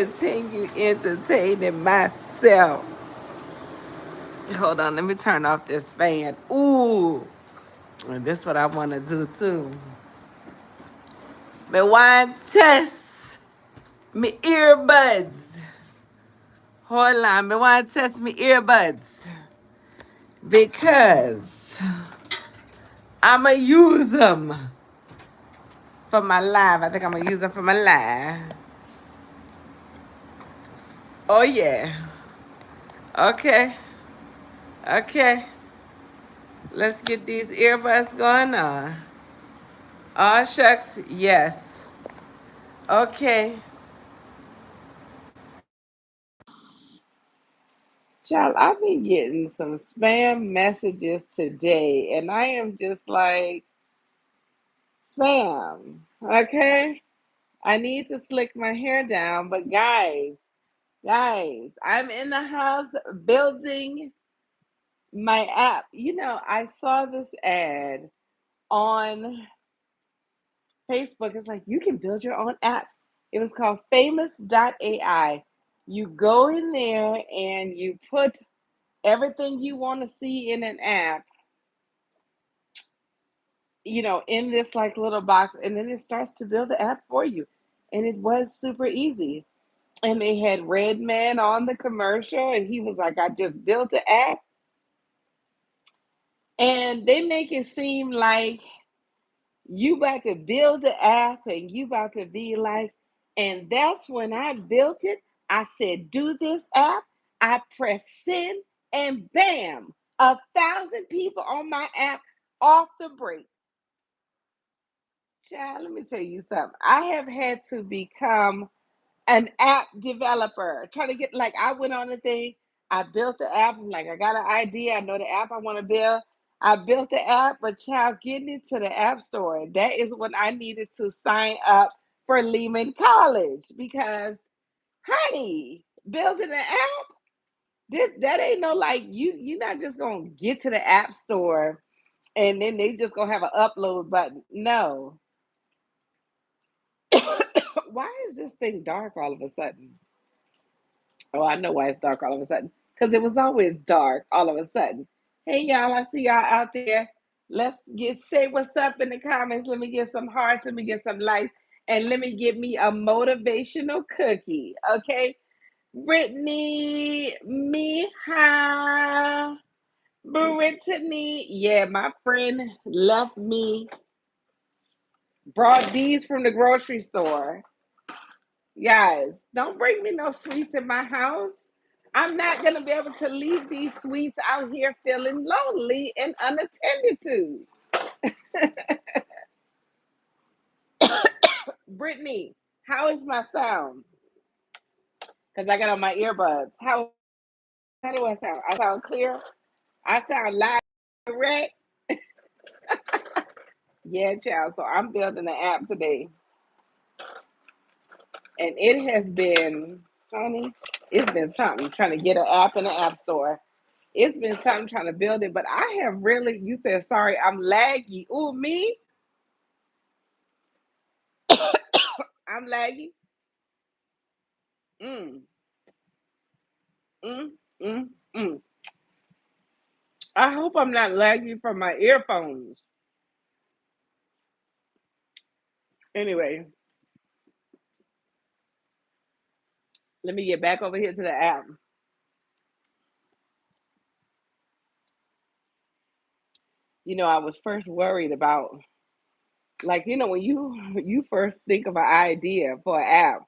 continue entertaining myself. Hold on, let me turn off this fan. Ooh, and this is what I want to do too. Me want test me earbuds. Hold on, me want test me earbuds because I'ma use them for my live. I think I'm gonna use them for my live. Oh yeah. Okay. Okay. Let's get these earbuds going on. Oh shucks, yes. Okay. Child, I've been getting some spam messages today, and I am just like, spam. Okay. I need to slick my hair down, but guys, I'm in the house building my app. I saw this ad on Facebook. It's like you can build your own app. It was called Famous.ai. You go in there and you put everything you want to see in an app, in this like little box, and then it starts to build the app for you. And it was super easy. And they had Redman on the commercial, and he was like, I just built an app. And they make it seem like you about to build the app and you about to be like, and that's when I built it. I said, do this app. I press send, and bam, 1,000 people on my app off the break. Child, let me tell you something. I have had to become an app developer. Trying to get, like, I went on the thing, I built the app. I'm like, I got an idea. I know the app I want to build. I built the app, but child, getting into the app store, that is when I needed to sign up for Lehman College because, honey, building an app, that ain't no like you're not just gonna get to the app store and then they just gonna have an upload button. No. Why is this thing dark all of a sudden? Oh, I know why it's dark all of a sudden. Because it was always dark all of a sudden. Hey y'all, I see y'all out there. Let's say what's up in the comments. Let me get some hearts. Let me get some likes. And let me get me a motivational cookie. Okay. Brittany, Miha, Brittany. Yeah, my friend left me, brought these from the grocery store. Guys, don't bring me no sweets in my house. I'm not going to be able to leave these sweets out here feeling lonely and unattended to. Brittany, how is my sound? Because I got on my earbuds. How do I sound? I sound clear? I sound loud, correct? Yeah, child. So I'm building an app today. And it has been, honey, it's been something trying to get an app in the app store. It's been something trying to build it, but I have really, you said, sorry, I'm laggy. Ooh, me? I'm laggy. Mm, mm, mm, mm. I hope I'm not laggy from my earphones. Anyway, let me get back over here to the app. I was first worried about, like, when you first think of an idea for an app,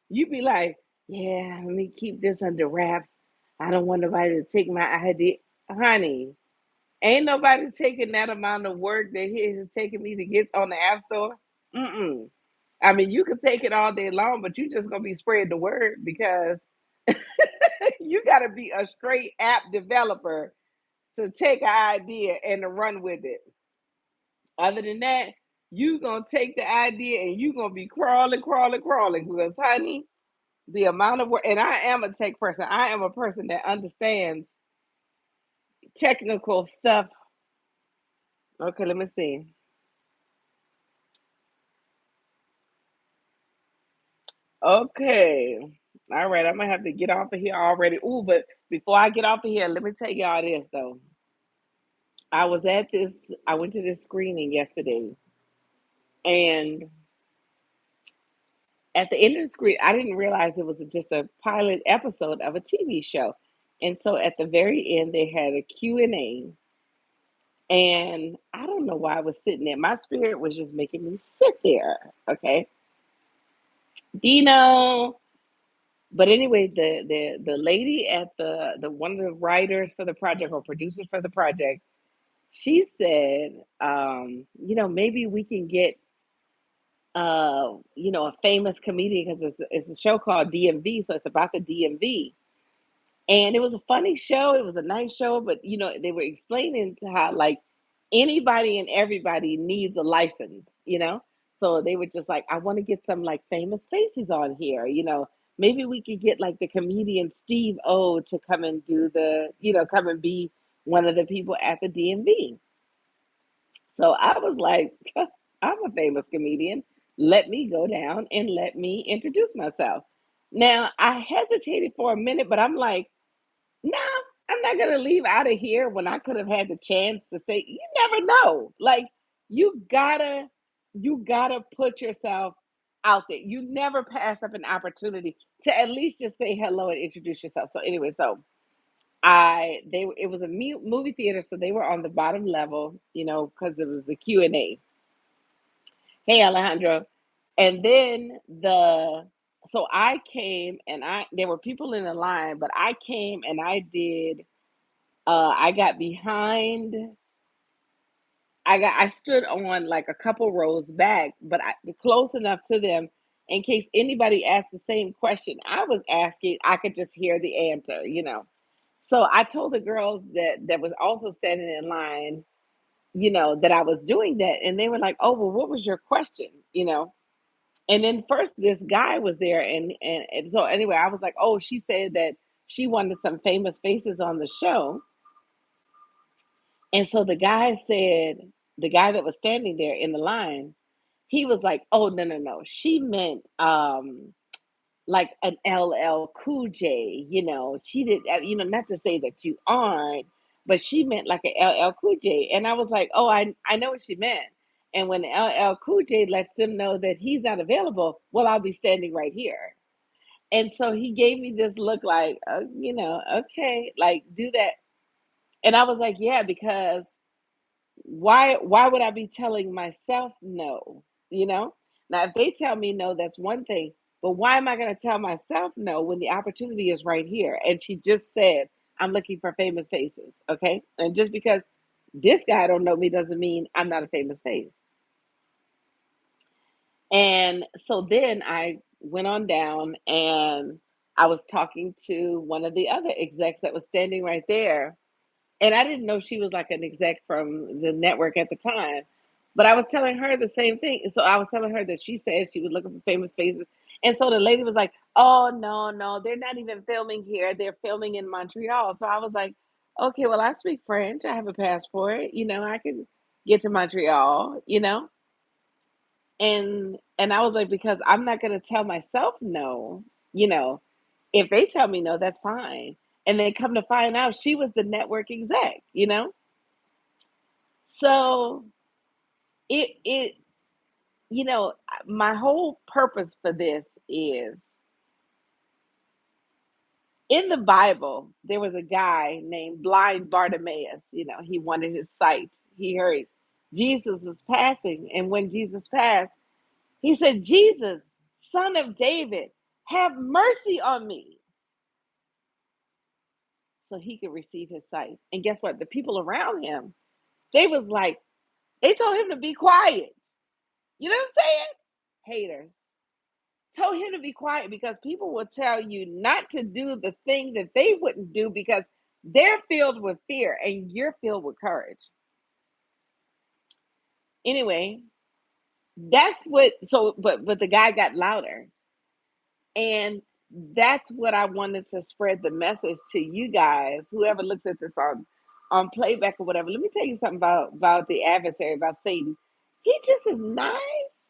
you be like, yeah, let me keep this under wraps. I don't want nobody to take my idea. Honey, ain't nobody taking that amount of work that it has taken me to get on the app store. Mm-mm. I mean, you could take it all day long, but you just gonna be spreading the word because you gotta be a straight app developer to take an idea and to run with it. Other than that, you gonna take the idea and you gonna be crawling, crawling, crawling. Because honey, the amount of work, and I am a tech person. I am a person that understands technical stuff. Okay, let me see. Okay. All right, I'm gonna have to get off of here already. Ooh, but before I get off of here, let me tell y'all this though. I went to this screening yesterday, and at the end of the screen, I didn't realize it was just a pilot episode of a TV show. And so at the very end, they had a Q&A, and I don't know why I was sitting there. My spirit was just making me sit there. Okay. Dino. But anyway, the lady at the one of the writers for the project or producers for the project, she said, maybe we can get a famous comedian because it's a show called DMV, so it's about the DMV. And it was a funny show. It was a nice show, but they were explaining to how like anybody and everybody needs a license, So they were just like, I want to get some like famous faces on here. Maybe we could get like the comedian Steve O to come and come and be one of the people at the DMV. So I was like, I'm a famous comedian. Let me go down and let me introduce myself. Now, I hesitated for a minute, but I'm like, no, I'm not gonna leave out of here when I could have had the chance to say, you never know. Like you gotta, you gotta put yourself out there. You never pass up an opportunity to at least just say hello and introduce yourself. So anyway, so it was a movie theater, so they were on the bottom level, because it was a Q&A. Hey Alejandro. And then so I came and there were people in the line, but I came and I got behind. I stood on like a couple rows back, but close enough to them in case anybody asked the same question I was asking, I could just hear the answer. So I told the girls that was also standing in line, that I was doing that, and they were like, "Oh, well, what was your question?" And then first this guy was there, and so anyway, I was like, "Oh, she said that she wanted some famous faces on the show." And so the guy that was standing there in the line, he was like, "Oh, no, no, no. She meant like an LL Cool J, She did, not to say that you aren't, but she meant like an LL Cool J." And I was like, "Oh, I know what she meant." And when LL Cool J lets them know that he's not available, well, I'll be standing right here. And so he gave me this look like, okay, like do that. And I was like, yeah, because why would I be telling myself no? You know? Now if they tell me no, that's one thing. But why am I gonna tell myself no when the opportunity is right here? And she just said, I'm looking for famous faces. Okay. And just because this guy don't know me doesn't mean I'm not a famous face. And so then I went on down and I was talking to one of the other execs that was standing right there. And I didn't know she was like an exec from the network at the time. But I was telling her the same thing. So I was telling her that she said she was looking for famous faces. And so the lady was like, "Oh, no, no, they're not even filming here. They're filming in Montreal." So I was like, "Okay, well, I speak French. I have a passport. I can get to Montreal. And I was like, because I'm not gonna tell myself no, you know. If they tell me no, that's fine. And then come to find out she was the network exec. So it my whole purpose for this is in the Bible, there was a guy named blind Bartimaeus. He wanted his sight. He heard Jesus was passing, and when Jesus passed, he said, "Jesus, son of David, have mercy on me," so he could receive his sight. And guess what? The people around him, they was like, they told him to be quiet. You know what I'm saying? Haters. Told him to be quiet because people will tell you not to do the thing that they wouldn't do because they're filled with fear and you're filled with courage. Anyway, that's what so but the guy got louder. And that's what I wanted to spread the message to you guys, whoever looks at this on playback or whatever. Let me tell you something about the adversary, about Satan. He just is nice.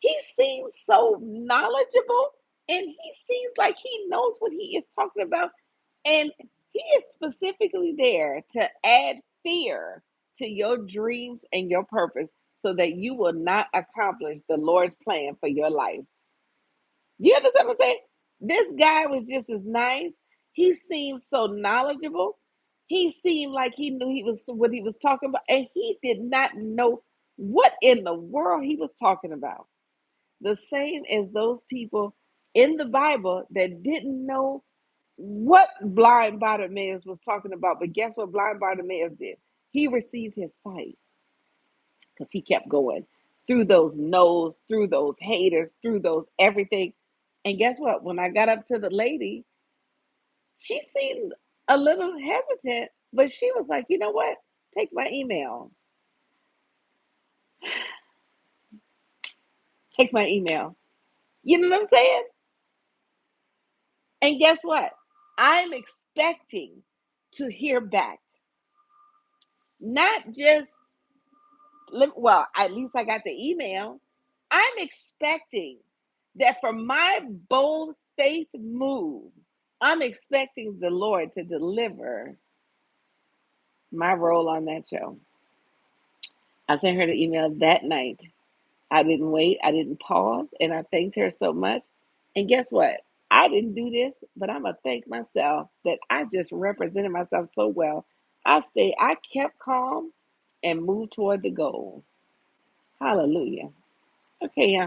He seems so knowledgeable. And he seems like he knows what he is talking about. And he is specifically there to add fear to your dreams and your purpose so that you will not accomplish the Lord's plan for your life. You understand what I'm saying? This guy was just as nice. He seemed so knowledgeable. He seemed like he knew he was what he was talking about, and he did not know what in the world he was talking about. The same as those people in the Bible that didn't know what blind Barameus was talking about. But guess what blind Bartimaeus did? He received his sight because he kept going through those no's, through those haters, through those everything. And guess what? When I got up to the lady, she seemed a little hesitant, but she was like, you know what? Take my email. Take my email. You know what I'm saying? And guess what? I'm expecting to hear back. Not just, well, at least I got the email. I'm expecting that for my bold faith move, I'm expecting the Lord to deliver my role on that show. I sent her the email that night. I didn't wait, I didn't pause, and I thanked her so much. And guess what? I didn't do this, but I'm gonna thank myself that I just represented myself so well. I kept calm and moved toward the goal. Hallelujah. Okay, y'all.